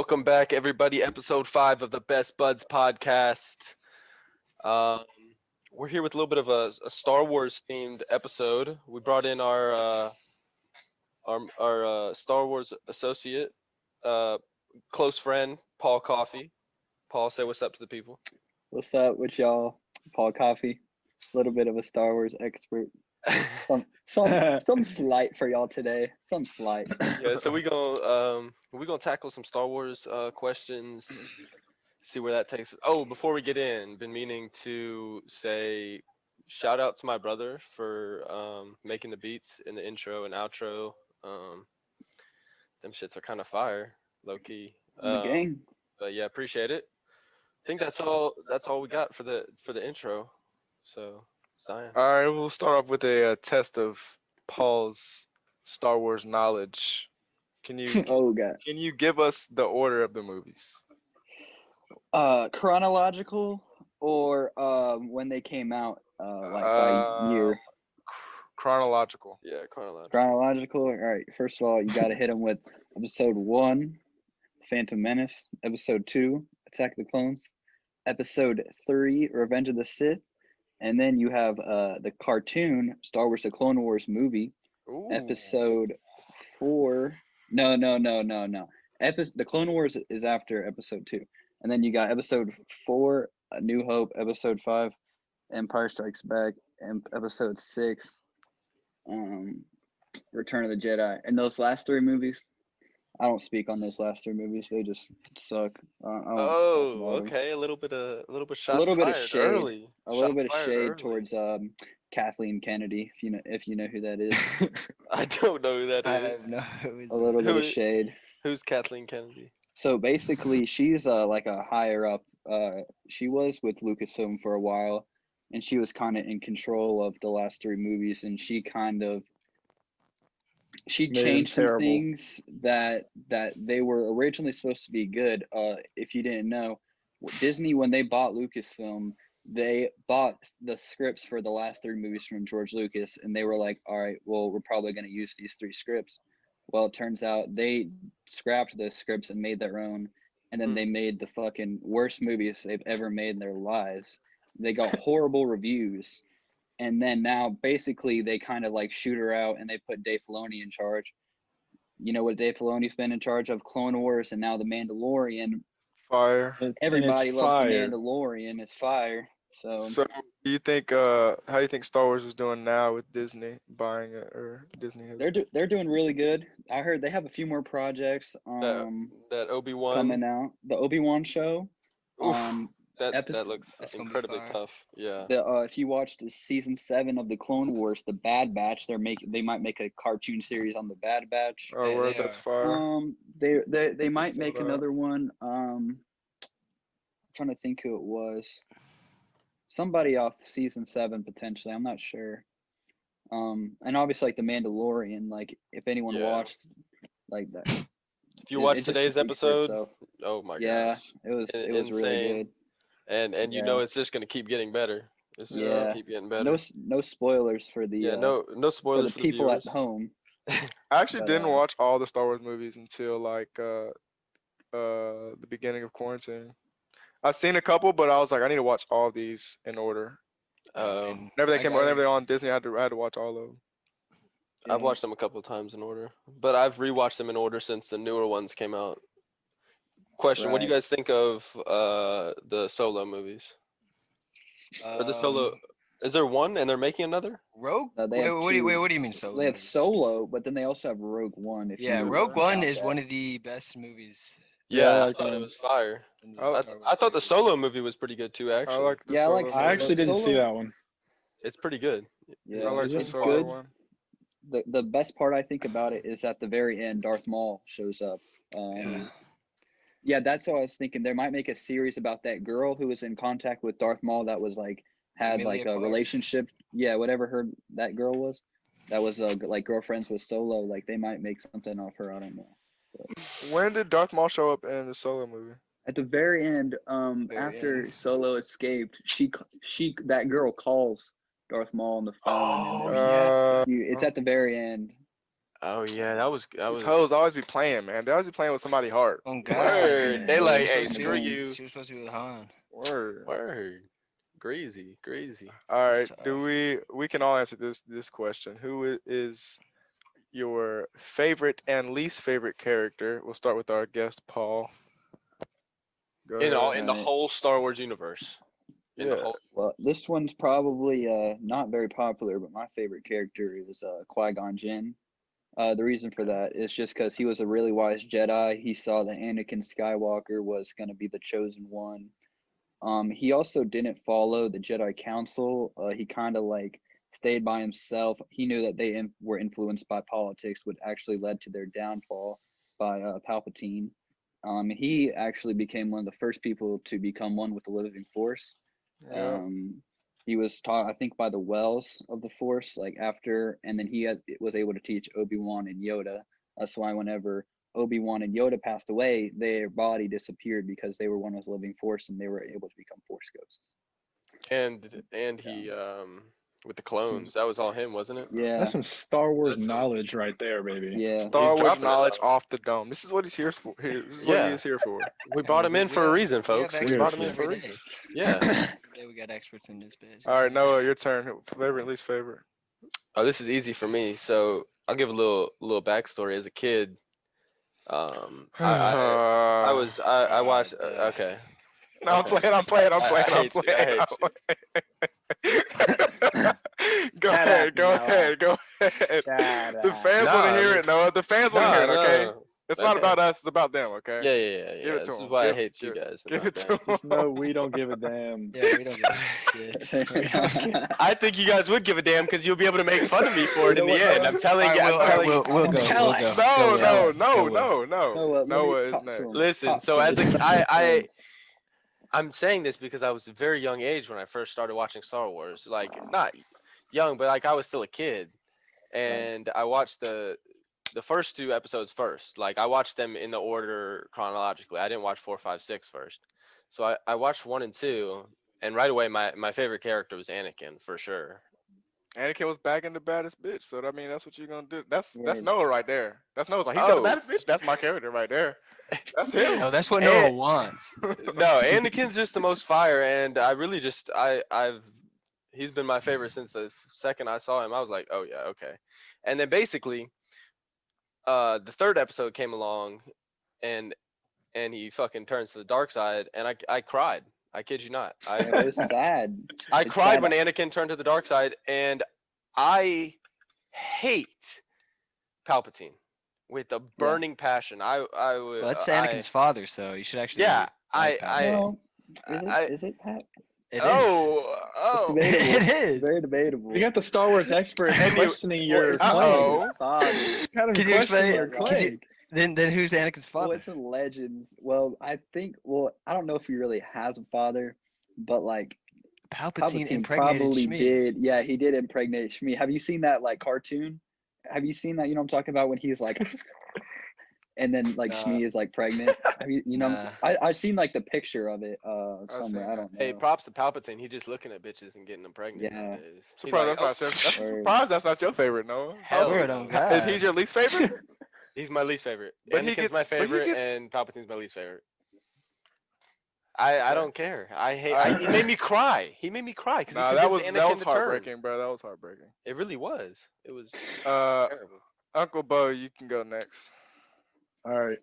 welcome back, everybody. Episode 5 of the Best Buds podcast. Um, we're here with a little bit of a Star Wars themed episode. We brought in our Star Wars associate, close friend, Paul Coffey. Paul, say what's up to the people. What's up with y'all? Paul Coffey, a little bit of a Star Wars expert. Some slight for y'all today. Some slight. Yeah, so we're gonna tackle some Star Wars questions. See where that takes us. Oh, before we get in, been meaning to say shout out to my brother for making the beats in the intro and outro. Them shits are kind of fire, low key. The gang. But yeah, appreciate it. I think that's all we got for the intro. So Zion. All right, we'll start off with a test of Paul's Star Wars knowledge. Can you Oh god. can you give us the order of the movies? Chronological or when they came out, like by year. Chronological. Yeah, chronological. Chronological. All right. First of all, you got to hit them with episode 1, Phantom Menace. Episode 2, Attack of the Clones. Episode 3, Revenge of the Sith. And then you have the cartoon Star Wars: The Clone Wars movie. Ooh. Episode 4. No. The Clone Wars is after episode 2. And then you got episode 4, A New Hope. Episode 5, Empire Strikes Back. And episode 6, Return of the Jedi. And those last 3 movies, I don't speak on those last 3 movies. They just suck. Okay. A little bit shots fired shade. early. A little Shots bit of fired shade early. towards Kathleen Kennedy, if you know who that is. I don't know who that I is. don't know who is A little Who bit of is- shade. Who's Kathleen Kennedy? So basically, she's like a higher up. She was with Lucasfilm for a while, and she was kind of in control of the last 3 movies, and she Made them changed some terrible. things that they were originally supposed to be good. If you didn't know, Disney, when they bought Lucasfilm, they bought the scripts for the last 3 movies from George Lucas, and they were like, all right, well, we're probably going to use these 3 scripts. Well, it turns out they scrapped those scripts and made their own, and then they made the fucking worst movies they've ever made in their lives. They got horrible reviews, and then now basically they kind of like shoot her out, and they put Dave Filoni in charge. You know what Dave Filoni's been in charge of? Clone Wars, and now The Mandalorian. Fire. Everybody it's loves fire. The Mandalorian. It's fire. So do you think how do you think Star Wars is doing now with Disney buying it, or Disney has They're doing really good. I heard they have a few more projects That Obi-Wan. coming out. The Obi-Wan show. Oof, that episode- looks That's gonna be incredibly fire. tough. Yeah. If you watched the season 7 of the Clone Wars, the Bad Batch, they might make a cartoon series on the Bad Batch. Oh, Yeah, word, they that's are. fire. They might saw make that. another one. Trying to think who it was. Somebody off season 7 potentially. I'm not sure. And obviously like the Mandalorian. Like if anyone Yeah. watched like that. If you it watched just today's speaks for episode, itself. oh my Yeah, gosh. it was really Insane. good. And you Yeah. know it's just gonna keep getting better. It's just Yeah. gonna keep getting better. No spoilers for the Yeah, no for the spoilers for the people at viewers. home. I actually But, didn't watch all the Star Wars movies until like the beginning of quarantine. I've seen a couple, but I was like, I need to watch all of these in order. Um, Whenever they I came, got whenever it. they're on Disney, I had to watch all of them. I've Yeah. watched them a couple of times in order, but I've rewatched them in order since the newer ones came out. Question: What do you Right. guys think of the Solo movies? Or the Solo? Is there one and they're making another? Rogue? No, they have What do you two. what do you mean solo? They have movie? Solo, but then they also have Rogue One. Yeah, you Rogue One count is that. one of the best movies Yeah, I I like thought that it one. was fire. in the I like- Star Wars I thought the series. Solo movie was pretty good too. I Actually, like the Yeah, I Solo. like I Solo. actually didn't see Solo- that one. it's pretty good. Yeah, I like the it's Solo good. one. The best part I think about it is at the very end, Darth Maul shows up. Yeah. Yeah, that's what I was thinking. They might make a series about that girl who was in contact with Darth Maul that was like had Emilia like a Clarke? relationship. Yeah, whatever that girl was. That was like girlfriends with Solo. Like they might make something of her. I don't know. When did Darth Maul show up in the Solo movie? At the very end, Very after end. Solo escaped, that girl calls Darth Maul on the phone. Oh, and yeah. Uh, it's at the very end. Oh yeah, that was These hoes always be playing, man. They always be playing with somebody hard. Oh God. Word. man. They She like, was hey, supposed to be screw with- you. She was supposed to be with Han. Word. Word. Crazy. All That's right. tough. We can all answer this question. Who is your favorite and least favorite character? We'll start with our guest, Paul. Go In ahead. the Alright. whole Star Wars universe. In the Yeah. whole. Well, this one's probably not very popular, but my favorite character is Qui-Gon Jinn. The reason for that is just because he was a really wise Jedi. He saw that Anakin Skywalker was going to be the chosen one. He also didn't follow the Jedi Council. He kind of like stayed by himself. He knew that they were influenced by politics, which actually led to their downfall by Palpatine. He actually became one of the first people to become one with the living Force. Yeah. He was taught, I think, by the wells of the Force, like after, and then was able to teach Obi-Wan and Yoda. That's why whenever Obi-Wan and Yoda passed away, their body disappeared because they were one with the living Force and they were able to become Force ghosts. And he with the clones, that was all him, wasn't it? Yeah, That's some Star Wars That's some- knowledge right there, baby. yeah. Star Wars dropping it, knowledge though. off the dome. This is what he's here for. This is what he Yeah. is here for. We brought him in for a reason, We have folks. We Seriously. brought experts him in for a every reason. day. Yeah. Every day we got experts in this bitch. All right, Noah, your turn. Favorite and least favorite. Oh, this is easy for me. So I'll give a little backstory. As a kid, I watched. Okay. No, I'm okay. playing. I'm playing. I'm I playing. I'm hate you, I playing. hate I'm playing. Go Shut ahead. up, Go Noah. ahead. Go ahead. Shut The up. fans want to Nah, hear it, Noah. The fans want to hear it. Okay. It's not Okay. about us. It's about them. Okay. Yeah. Give it to This is him. why I Give- hate you give- guys. and Give not it to them. him. Just know we don't give a damn. Yeah, we don't give a shit. We don't give- I think you guys would give a damn because you'll be able to make fun of me for it in You know the what, end. Noah? I'm telling you. I'm telling you. We'll go. Tell We'll go. us. No, Go, no, Will. no, Go, Will. no, no. Noah, let me Noah is talk to next. him. Listen, Talk so to as him. I'm saying this because I was a very young age when I first started watching Star Wars. Like not young, but like I was still a kid, and I watched the first two episodes first. Like I watched them in the order chronologically. I didn't watch 4, 5, 6 first. So I watched 1 and 2, and right away my favorite character was Anakin for sure. Anakin was back in the baddest bitch. So I mean, that's what you're gonna do. That's Yeah. Noah right there. That's Noah's like he's got the Oh. baddest bitch. That's my character right there. That's him. No, that's what And- Noah wants. No, Anakin's just the most fire, and I really just he's been my favorite since the second I saw him. I was like, oh yeah, okay. And then basically, the third episode came along, and he fucking turns to the dark side, and I cried. I kid you not. It was sad. I It's cried sad. when Anakin turned to the dark side, and I hate Palpatine with a burning passion. I would. Well, that's Anakin's father, so you should actually. Yeah, like Well, I- is it Pat? It is. It's debatable. It is. Very debatable. You got the Star Wars expert questioning your Well, Uh-oh. it's father. kind of Can you questioning explain- your can you- claim. Then who's Anakin's Well, father? it's in Legends. Well, I think. Well, I don't know if he really has a father, but like Palpatine Palpatine impregnated probably Shmi. did. Yeah, he did impregnate Shmi. Have you seen that like cartoon? Have you seen that? You know what I'm talking about when he's like, and then like Nah. Shmi is like pregnant. Have you? You know, Nah. I've seen like the picture of it seen somewhere. I that. don't know. Hey, props to Palpatine. He just looking at bitches and getting them pregnant Yeah. nowadays. He Surprised like, that's not "Oh, your. Word. Surprised that's not your favorite, Noah. Hell Word no. on God. He's your least favorite. He's my least favorite. But he Anakin's gets- my but he favorite, gets- and Palpatine's my least favorite. I Okay. don't care. I hate. Alright. He made me cry. He made me cry because Nah, he that convinced was Anakin to turn. heartbreaking, bro. That was heartbreaking. It really was. It was Uh, terrible. Uncle Bo, you can go next. All right.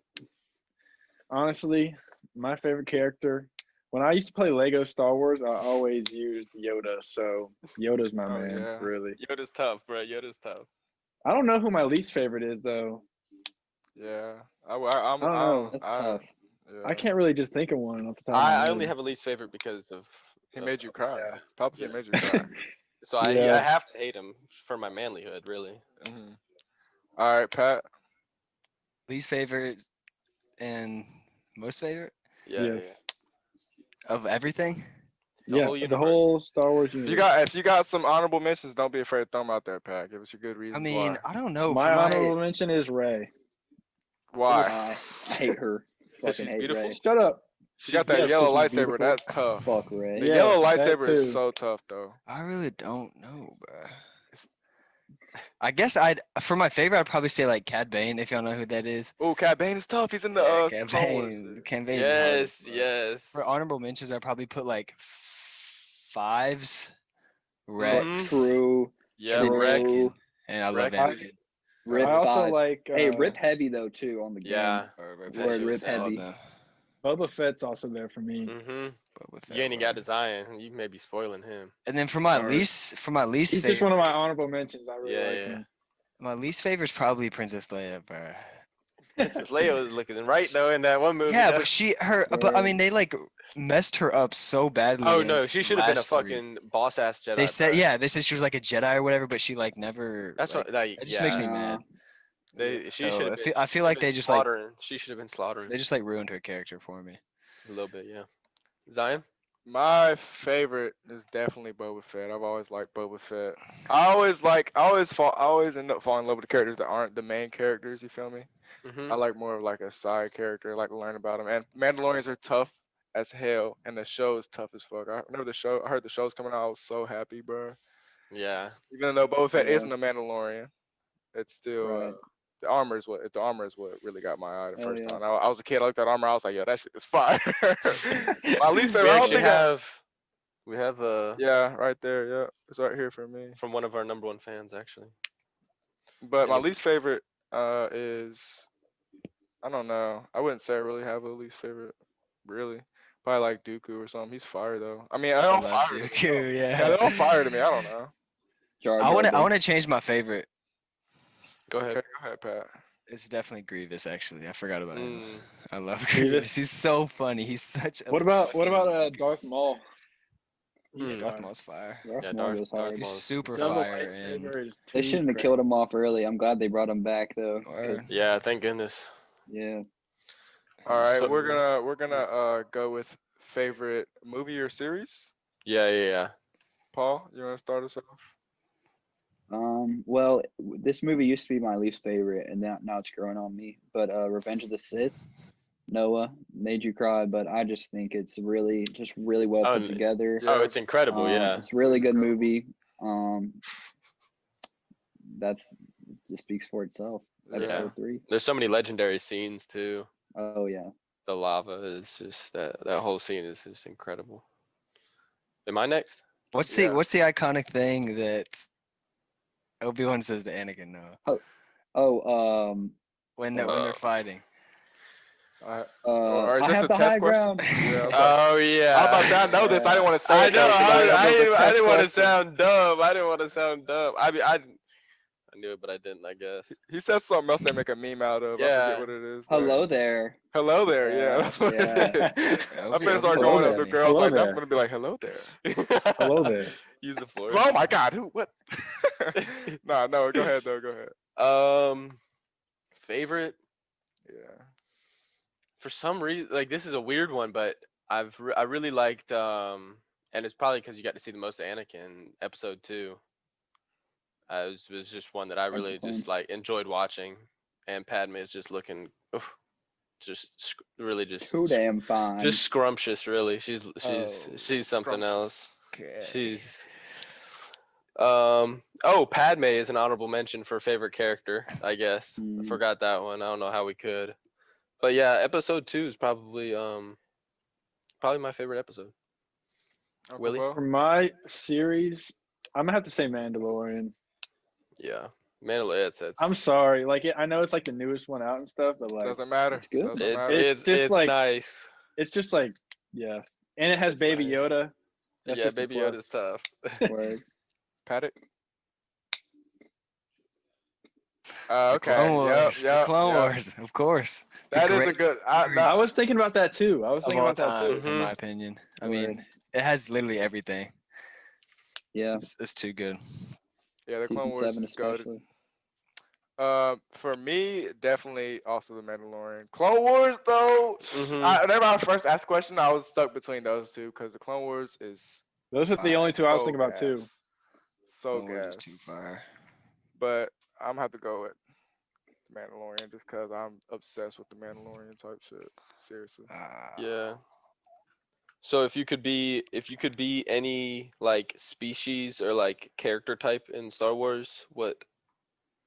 Honestly, my favorite character. When I used to play Lego Star Wars, I always used Yoda. So Yoda's my Oh, man, yeah. really. Yoda's tough, bro. Yoda's tough. I don't know who my least favorite is though. Yeah, I don't know. That's tough. Yeah. I can't really just think of one off the top of my I head. only have a least favorite because of. He made you cry. yeah. Palpatine Yeah. made you cry. So I Yeah. have to hate him for my manlyhood, really. Mhm. All right, Pat. Least favorite and most favorite Yeah. Yes. of everything. The Yeah, whole the universe. whole Star Wars If universe. you got some honorable mentions, don't be afraid to throw them out there, Pat. Give us your good reasons I mean, why. I don't know. My for honorable mention is Ray. Why? I hate her. 'Cause Fucking she's hate beautiful? Ray. Shut up. She got that Yes, yellow 'cause she's lightsaber. beautiful. That's tough. Fuck Ray. The Yeah, yellow that lightsaber is too. so tough, though. I really don't know, bro. I guess for my favorite, I'd probably say like Cad Bane, if y'all know who that is. Oh, Cad Bane is tough. He's in the Yeah, Clone Cad Wars. Bane. Cad Bane is hard. Yes, yes. For honorable mentions, I'd probably put like Fives, Rex, True. Yeah, True. Rex. and I love Rex Anakin. is Rip I also fives. like. Hey, rip heavy though too on the game. Yeah. Or That Word, shit was rip sad. heavy. Boba Fett's also there for me. Mm-hmm. Boba Fett, You ain't even got word. to Zion. You may be spoiling him. And then for my Sorry. least He's favorite, just one of my honorable mentions. I really Yeah, like yeah. him. my least favorite is probably Princess Leia, bro. Princess Leia was looking right though in that one movie. Yeah, though. but I mean, they like messed her up so badly. Oh in no, she the should have been a last three. fucking boss ass Jedi. They said, bruh. yeah, they said she was like a Jedi or whatever, but she like never. That's like, what. Like, it just makes me yeah. mad. She So should I have been. feel she like should've been they just like slaughtering. She should have been slaughtering they just like ruined her character for me. a little bit. Yeah. Zion. My favorite is definitely Boba Fett. I've always liked Boba Fett. I always end up falling in love with the characters that aren't the main characters. You feel me? Mm-hmm. I like more of like a side character. I like to learn about them. And Mandalorians are tough as hell, and the show is tough as fuck. I remember the show. I heard the show's coming out. I was so happy, bro. Yeah. Even though Boba Fett Yeah. isn't a Mandalorian, it's still Right. the armor is what really got my eye the Hell first yeah. time. I was a kid. I looked at armor. I was like, yo, that shit is fire. My least favorite. We I don't actually think I, have. We have yeah, right there. Yeah, it's right here for me. from one of our number one fans actually. But my Any- least favorite is I don't know. I wouldn't say I really have a least favorite. Really, probably like Dooku or something. He's fire though. I mean, I I don't love fire to me. Dooku. Yeah, Yeah. they don't fire to me. I don't know. Jar I Jar want to Binks. change my favorite. Go Okay, ahead. go ahead, Pat. It's definitely Grievous. Actually, I forgot about him. Mm. I love Grievous? Grievous. He's so funny. He's such a. What about fucking- Darth Maul? He's Hmm. Darth fire. Maul's fire. Darth Yeah, Maul Darth- goes Darth hard. He's Maul's- super Double fire. And lightsaber is They too shouldn't have crazy. killed him off early. I'm glad they brought him back though. 'cause, Word. Yeah. Thank goodness. yeah. All right, So- we're gonna go with favorite movie or series. Yeah. Yeah. Yeah. Paul, you want to start us off? Well, this movie used to be my least favorite, and now it's growing on me. But Revenge of the Sith, Noah made you cry, but I just think it's really well Oh, put together. Yeah. Oh, it's incredible. Yeah. It's a really good Incredible. movie. That's just speaks for itself. Yeah. Episode 3. There's so many legendary scenes too. Oh yeah. The lava is just that whole scene is just incredible. Am I next? What's Yeah. the iconic thing that Obi-Wan says to Anakin? Noah, Oh, when Uh, they're fighting. or is I this have a the test high question? ground. Yeah. Oh yeah. I'm about to I know this. I didn't want to say I it. know. though, 'cause I know it was a didn't want to test question. sound dumb. I didn't want to sound dumb. I mean, I knew it, but I didn't. I guess. He said something else they make a meme out of. I Yeah. forget what it is. though. Hello there. Hello there. Yeah, Yeah, that's what yeah. it is. I'm Obi- gonna start Obi-Wan's going up funny. to girls Hello like that. I'm there. gonna be like, hello there. Hello there. Use the force. Oh my God, who? What? Nah, no. Go ahead though. Go ahead. Favorite. Yeah. For some reason, like this is a weird one, but I really liked and it's probably because you got to see the most of Anakin episode 2. Was just one that I really Clone. just like enjoyed watching, and Padme is just looking, really just Too damn fine. just scrumptious. Really, she's Oh, something else. scrumptious. She's Padme is an honorable mention for favorite character, I guess. I Mm. forgot that one. I don't know how we could. But yeah, episode 2 is probably my favorite episode. Uncle Willie? Bo? For my series, I'm gonna have to say Mandalorian. Yeah. Mandalorian, it's I'm sorry, like I know it's like the newest one out and stuff, but like Doesn't matter. It's good. Doesn't it's matter. It's just like- nice. it's just like yeah, and it has It's Baby nice. Yoda. That's Yeah, just a Baby Yoda's plus. tough. Word. Paddock. The Okay. Clone Wars. Yep. The Clone yep. Wars, of course. The That is a great good. series I was thinking about that too. I was of thinking all about that time, too. in my Mhm. opinion. I Word. mean, it has literally everything. Yeah. It's too good. Yeah, the Clone Season Wars 7 is good. especially. For me, definitely also the Mandalorian. Clone Wars though. Mhm. Whenever I first asked the question, I was stuck between those two because the Clone Wars is. Those are the only two I was so thinking about too. gas. So Clone Wars is gas. too far. But I'm gonna have to go with Mandalorian just because I'm obsessed with the Mandalorian type shit. Seriously. Yeah. So if you could be any like species or like character type in Star Wars, what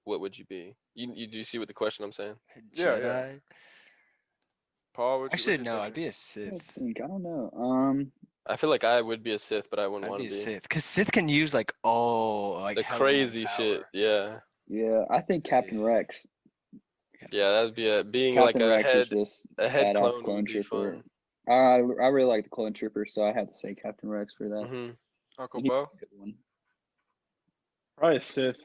what would you be? You do you see what the question I'm saying? Yeah, Jedi. yeah. Paul, Actually, no, I'd be a I Sith. think I don't know. I feel like I would be a Sith, but I wouldn't I'd want be to a be. Sith, cause Sith can use like like The hella more crazy shit. power. Yeah. Yeah, I think Captain Rex. Yeah, that'd be being Captain like Rex is just a head badass clone clone would be trooper. fun. I really like the clone trooper, so I had to say Captain Rex for that. Hmm Uncle He's Bo. a good one. Probably Sith.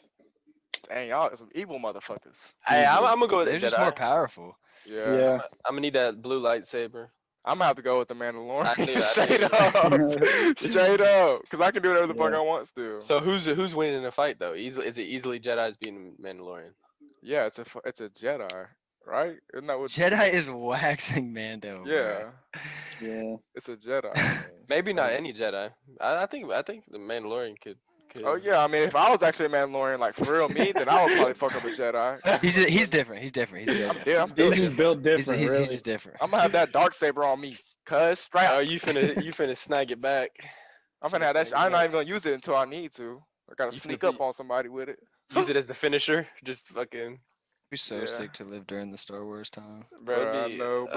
Dang, y'all are some evil motherfuckers. Hey, I'm gonna go with They're the just Jedi. more powerful. Yeah. Yeah. I'm gonna need that blue lightsaber. I'm gonna have to go with the I Mandalorian. knew it, I Straight knew up. Straight up. Because I can do whatever the fuck Yeah. I want to. So who's winning in a fight though? Is it easily Jedi's beating Mandalorian? Yeah, it's a Jedi, right? Isn't that what? Jedi is waxing Mando. Yeah, Yeah. it's a Jedi. I mean. Maybe not any Jedi. I think the Mandalorian could. Oh yeah, I mean, if I was actually a Mandalorian, like for real me, then I would probably fuck up a Jedi. He's different. He's different. He's built I'm, different. yeah, I'm He's built just different. built different, He's really. just different. I'm gonna have that dark saber on me, cuz straight. Oh, you finna snag it back. I'm gonna have that. I'm not even gonna use it until I need to. I gotta You finna sneak be- up on somebody with it. Use it as the finisher. Just fucking. It'd be so Yeah. sick to live during the Star Wars time. Bruh, I know, bruh.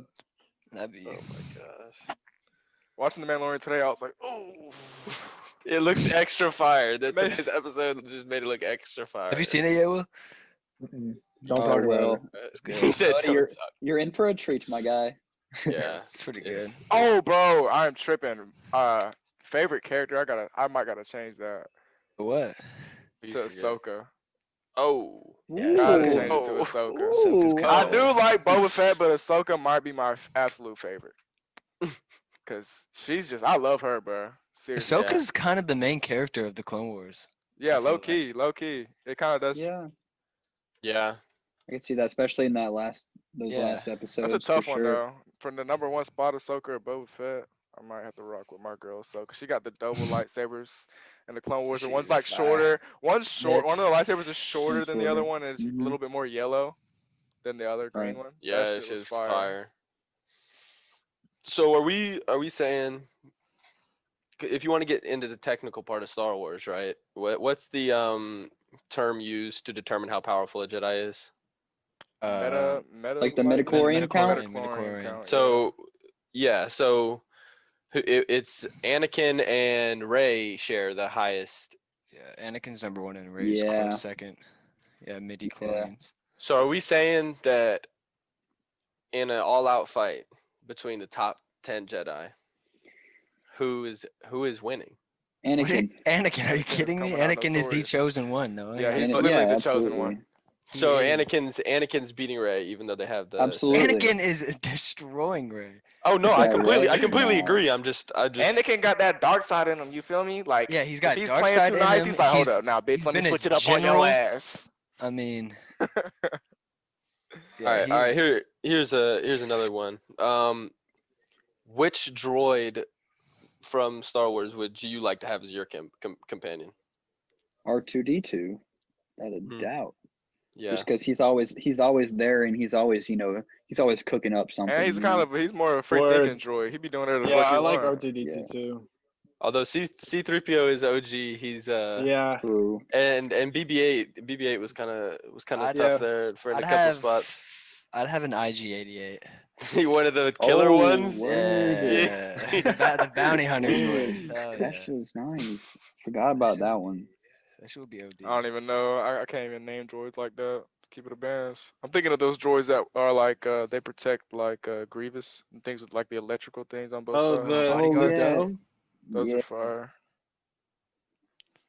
Or- That'd be. Oh my gosh. Watching the Mandalorian today, I was like, oh. It looks extra fire. That Man. today's episode just made it look extra fire. Have you seen it yet, Will? Mm-mm. Don't Oh, talk well. about it. It's good. He said, Buddy, "Don't talk." You're in for a treat, my guy. Yeah, It's pretty good. Oh, bro, I'm tripping. Favorite character? I might gotta change that What? You to forget. Ahsoka. Oh. Yeah, Gotta Ooh. change it to Oh. Ahsoka. Ahsoka's Ooh. I cold. do like Boba Fett, but Ahsoka might be my absolute favorite. Cause she's just, I love her, bro. Seriously. Ahsoka's kind of the main character of the Clone Wars. Yeah, I feel low key. It kind of does. Yeah, Yeah. I can see that, especially in those Yeah. last episodes. That's a tough for one sure. though. From the number one spot, Ahsoka or Boba Fett, I might have to rock with my girl Ahsoka. She got the double lightsabers in the Clone Wars. And She one's is like fire. shorter. One's short. One of Snips. the lightsabers is shorter One's than the other shorter. one, and it's Mhm. a little bit more yellow than the other green Right. one. Yeah, That it's shit was just fire. fire. So are we saying if you want to get into the technical part of Star Wars, right? What's the term used to determine how powerful a Jedi is? Meta, Like the light- midichlorian count? Midichlorian count, So yeah, so it's Anakin and Rey share the highest. Yeah, Anakin's number one and Rey's Yeah. close second. Yeah, midi-chlorians. So are we saying that in an all-out fight between the top 10 Jedi, who is winning? Anakin. Anakin, are you Anakin is kidding me? coming out Anakin is the notorious. chosen one. No, Yeah, hang he's on. literally the chosen absolutely. one. He So is. Anakin's beating Rey, even though they have the. Absolutely. Anakin is destroying Rey. Oh no, I Yeah, completely Rey? agree. Nah. I just. Anakin got that dark side in him. You feel me? Like, Yeah, he's if got he's dark playing side too in nice, him. he's like, hold He's- up, now, bitch, he's let me been a switch it up on general. your ass. I mean, All right. Here's another one. Which droid from Star Wars would you like to have as your companion? R2D2, without a Hmm. doubt. Yeah. Just because he's always there and he's always cooking up something. And he's you kind know? of, he's more of a free Word. thinking droid. He be doing whatever the Yeah, fuck he I like want. R2D2 Yeah. too. Although C3PO is OG, he's Yeah. True. and BB-8 was kind of I'd- tough there for in a I'd couple have spots. I'd have an IG-88. He one of the killer Oh, ones. word. Yeah, the bounty hunter Word. droids. Hell That yeah. shit was nice. Forgot about shit that would one. That shit would be OD. I don't even know. I can't even name droids like that. Keep it a bands. I'm thinking of those droids that are like, they protect like Grievous and things with like the electrical things on both Oh, sides. the Bodyguards? yeah. dome? Those Yeah, are fire.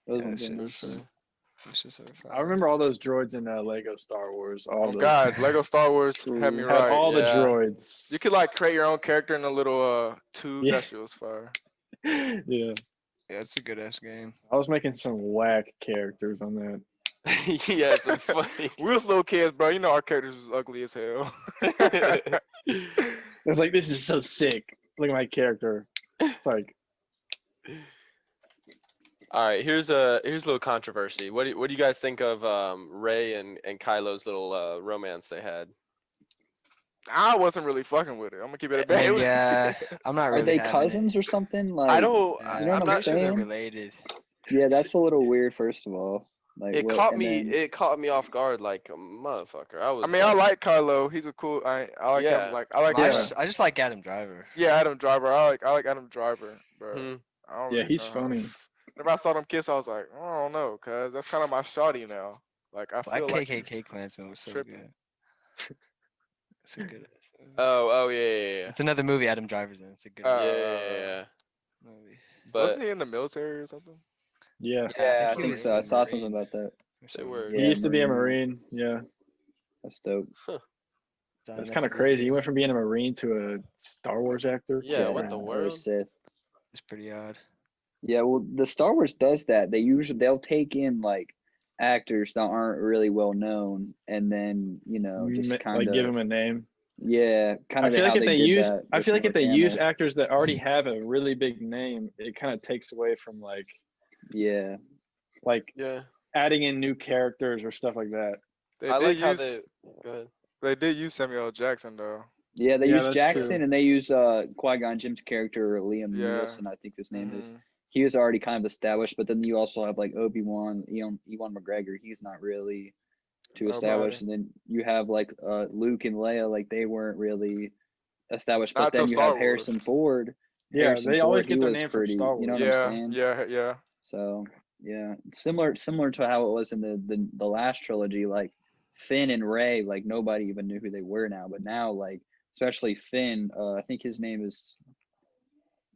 those Yeah, ones are shit's- nice. it's just so fire. I remember all those droids in Lego Star Wars. All Oh those. God, Lego Star Wars had me True. Had right. all the yeah. droids. You could like create your own character in a little tube. Yeah. That shit was fire. Yeah. Yeah, it's a good ass game. I was making some whack characters on that. Yeah, some funny. We was little kids, bro. You know our characters was ugly as hell. I was like, this is so sick. Look at my character. It's like, All right, here's a little controversy. What do you guys think of Rey and Kylo's little romance they had? I wasn't really fucking with it. I'm gonna keep it a I band. mean, yeah, I'm not really Are they having it. cousins or something? Like, I don't. Yeah, you know I'm what not I'm sure. they're saying? related. Yeah, that's a little weird. First of all, Like It what? caught And me. then, It caught me off guard like a motherfucker. I was. I mean, I like Kylo. He's a cool. I like Yeah. him. Like I like. I Yeah. just like Adam Driver. Yeah, Adam Driver. I like Adam Driver, bro. Hmm. I don't Yeah, really he's know how- funny. Whenever I saw them kiss, I was like, I don't know, cause that's kind of my shawty now. Like I Black feel like KKK Klansman was so tripping. good. It's a good. Oh yeah. It's another movie Adam Driver's in. It's a good Yeah. movie. But wasn't he in the military or something? Yeah. yeah, I he think was so. I a saw something Marine. about that. They were. He Yeah, used to be a Marine. Marine. Yeah. That's dope. That's kind of crazy. He went from being a Marine to a Star Wars actor. Yeah, what the or a world? Sith. It's pretty odd. Yeah, well, the Star Wars does that. They'll take in like actors that aren't really well known, and then just kind Like give of him a name. kind I of feel like how if they they did use, that. I with feel like if they Mark use Hamill. actors that already have a really big name, it kind of takes away from like Yeah, Yeah. adding in new characters or stuff like that. They I did like how use. they. Go ahead. They did use Samuel L. Jackson though. yeah. They Yeah, use that's Jackson true. and they use Qui-Gon Jinn's character Liam Yeah. Neeson, I think his name is. Mhm. He was already kind of established, but then you also have like Obi-Wan, Ewan McGregor. He's not really too established, and then you have like Luke and Leia, like they weren't really established. But Not till then you Star have Wars. Harrison Ford. Yeah, Harrison they always Ford, get he their was name from pretty. Star You know Wars. what I'm Yeah, saying? yeah. So yeah, similar to how it was in the last trilogy. Like Finn and Rey, like nobody even knew who they were now, but now like especially Finn, I think his name is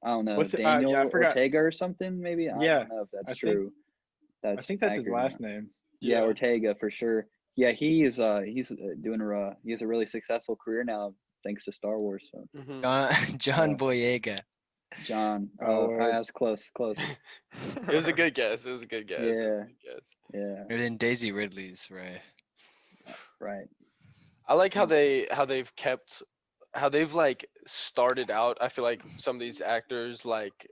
I don't know What's it? Daniel Yeah, I forgot. Ortega or something maybe. I Yeah, don't know if that's I think- true. I think that's his accurate or last not. name. Yeah, Yeah. Ortega for sure. Yeah, he's doing he has a really successful career now thanks to Star Wars. So Mhm. John Yeah. Boyega. John, Oh, I word. was close. It was a good guess. It was a good guess. It was a Yeah. good guess. Yeah, And then Daisy Ridley's Ray. right. I like how they've like started out. I feel like some of these actors like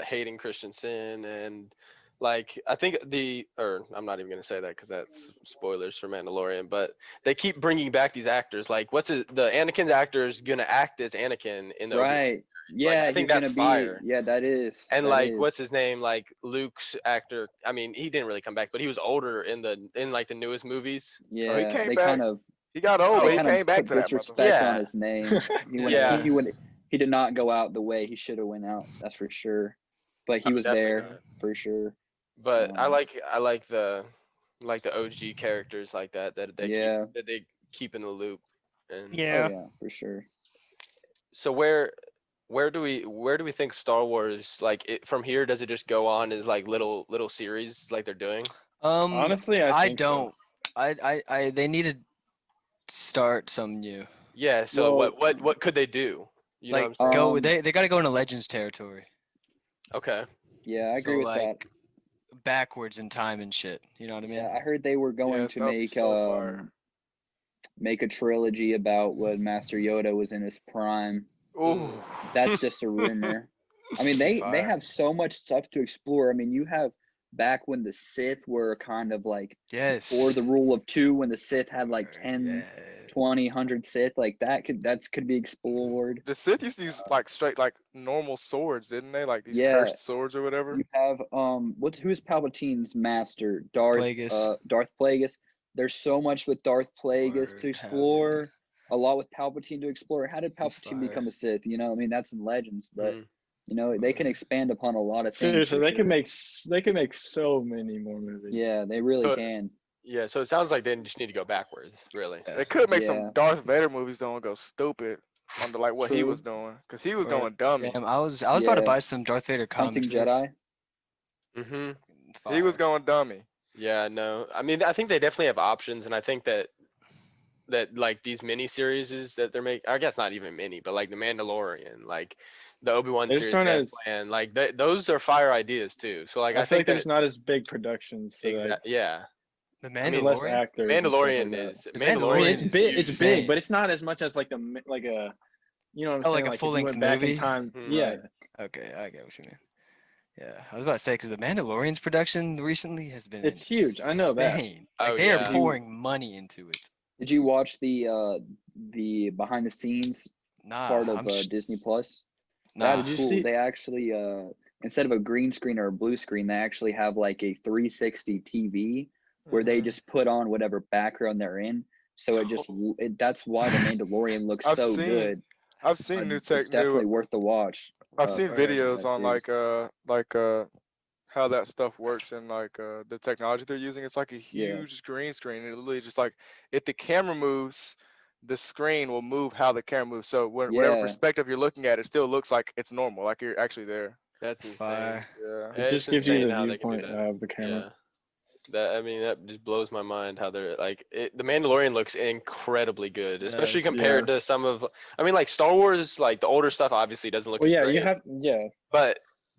Hayden Christensen and like I think I'm not even gonna say that because that's spoilers for Mandalorian, but they keep bringing back these actors. Like the Anakin's actor is gonna act as Anakin in the Obi-Wan Right. series. Yeah, I think he's that's gonna fire. be. Yeah, that is. And that like is. what's his name? Like Luke's actor. I mean, he didn't really come back, but he was older in like the newest movies. Yeah, came they back. kind of He got old, Oh, but they he kind of came back put to that disrespect Yeah. on his name. Yeah. He did not go out the way he should have went out. That's for sure. But he was definitely there not. for sure. But I Um, like the OG characters like that Yeah. they keep in the loop. And Oh yeah, for sure. so where do we think Star Wars from here, does it just go on as like little series like they're doing? Honestly, I think don't. I they need to start some new. Yeah, so Well, what could they do? You know Like what I'm saying? go they got to go into Legends territory. Okay. Yeah, I agree So with that. like backwards in time and shit. You know what I mean? Yeah, I heard they were going Yes, to that'd be make so fire. make a trilogy about when Master Yoda was in his prime. Ooh. That's just a rumor. I mean, they Fire. have so much stuff to explore. I mean, you have back when the Sith were kind of like Yes. or the rule of two when the Sith had like 10, Yeah. 20, 100 Sith, like that could be explored. The Sith used to use like straight like normal swords, didn't they? Like these Yeah. cursed swords or whatever. You have who's Palpatine's master? Darth Plagueis. Darth Plagueis. There's so much with Darth Plagueis Word, to hell explore. A lot with Palpatine to explore. How did He's Palpatine fire. become a Sith? You know, I mean that's in Legends, but Mm. they can Word. expand upon a lot of things. seriously, for they sure. can make so many more movies. Yeah, they really So- can. Yeah, so it sounds like they just need to go backwards, really. They could make Yeah. some Darth Vader movies don't go stupid under like what he True. was doing, cause he was Or- going dummy. Damn, I was about to Yeah. buy some Darth Vader Hunting comics. Jedi. Mm-hmm. He was going dummy. Yeah, no. I mean, I think they definitely have options, and I think that like these mini series that they're making, I guess not even mini, but like the Mandalorian, like the Obi-Wan They're series starting they have to- planned, like those are fire ideas too. So like I, I feel think like there's not as big productions. So like, yeah, The mean, less Mandalorian. actors. and stuff Mandalorian like that. is The I mean, Mandalorian it's is big. It's huge. big, insane. but it's not as much as like like a, you know what I'm Oh, saying? like a Like if you full-length went back movie? in time. Mm. Yeah. Right. Okay, I get what you mean. Yeah, I was about to say because the Mandalorian's production recently has been It's huge, I know that. insane. Like Oh, they yeah. are pouring money into it. Did you watch the behind the scenes Nah, part of I'm just Disney Plus? nah. That's Did you cool. see- They actually instead of a green screen or a blue screen, they actually have like a 360 TV where they Mhm. just put on whatever background they're in. So that's why the Mandalorian looks I've so seen good. I've seen It's definitely worth the watch. I've seen Word. videos that on series. how that stuff works and the technology they're using. It's like a Yeah. huge green screen. It literally just like if the camera moves, the screen will move how the camera moves. So whatever Yeah. perspective you're looking at, it still looks like it's normal, like you're actually there. That's It's insane. fire. Yeah. It It's just gives you insane the how they can do viewpoint that. of the camera. Yeah. That just blows my mind how they're like the Mandalorian looks incredibly good, especially does, compared to some of like Star Wars, like the older stuff obviously doesn't look Well, as yeah, great, you have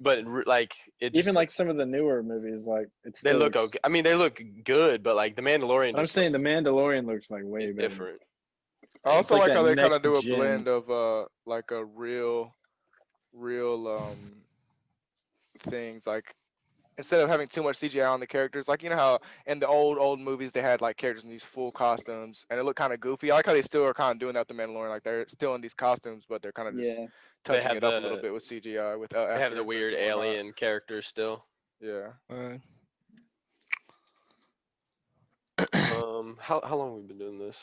but like it just even like looks, some of the newer movies, like it's they still look looks, okay. I mean, they look good, but like the Mandalorian But I'm just saying the looks, Mandalorian looks like way it's better. different. I It's also like like how that they kind of next do a gen. blend of like a real things like instead of having too much CGI on the characters, like you know how in the old movies they had like characters in these full costumes and it looked kind of goofy. I like how they still are kind of doing that with the Mandalorian, like they're still in these costumes, but they're kind of just Yeah. They touching have it up a little the bit with CGI with they have after the effects weird and whatnot. alien characters still. Yeah. Word. How long have we been doing this?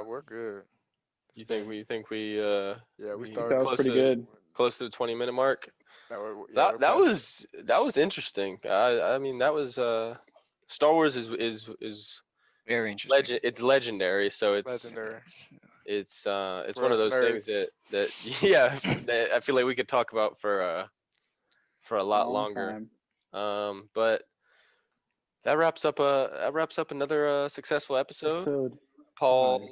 We're good. You think we Yeah, we we started. That was pretty good. close to the 20-minute mark? Yeah, we're That past that was interesting. I mean that was Star Wars is Very interesting. it's legendary, so legendary. it's For one of us those things nerds. that yeah, that I feel like we could talk about for a lot Long longer. time. But that wraps up another successful episode. Episode Paul, 5.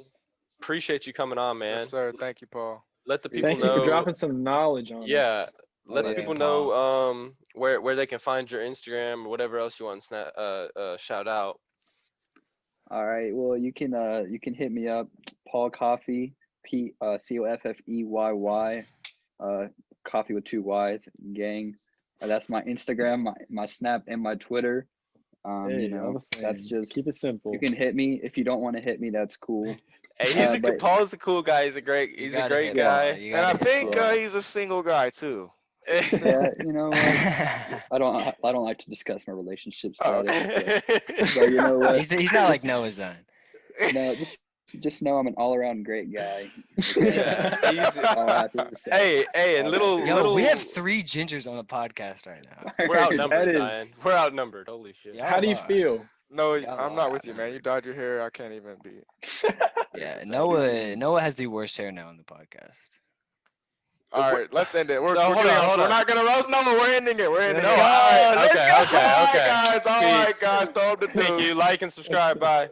appreciate you coming on, man. Yes, sir. Thank you, Paul. Let the people Thank you know. for dropping some knowledge on Yeah, us. let Oh, the yeah. people Paul. know where they can find your Instagram or whatever else you want to shout out. All right. Well, you can hit me up, Paul Coffey, Coffeyy, Coffee with 2 Y's, gang. That's my Instagram, my Snap, and my Twitter. Hey, all the same. That's just Keep it simple. you can hit me. If you don't want to hit me, that's cool. Hey, but- Paul's a cool guy. He's a great guy. You And I gotta hit think Paul. he's a single guy too. Yeah, you know what? I don't like to discuss my relationship Oh, status. But you know what? he's not like Noah's son. No, just know I'm an all-around great guy. Yeah, That's all I have to say. Hey, and Yo, we have 3 gingers on the podcast right now. we're outnumbered, That Zion. is- We're outnumbered. Holy shit. Yeah. How do you Y'all are. feel? No, Y'all I'm are not with you, man. You outnumbered. dyed your hair. I can't even be. Yeah, Noah has the worst hair now on the podcast. All right, let's end it. We're No, hold getting on, off. hold We're on. not gonna roast. No, we're ending it. We're ending Let's it. go. All right, Let's okay, go. okay, All okay. right, guys. All right, Peace. guys. Throw up the Thank deuce. you. Like and subscribe. Bye.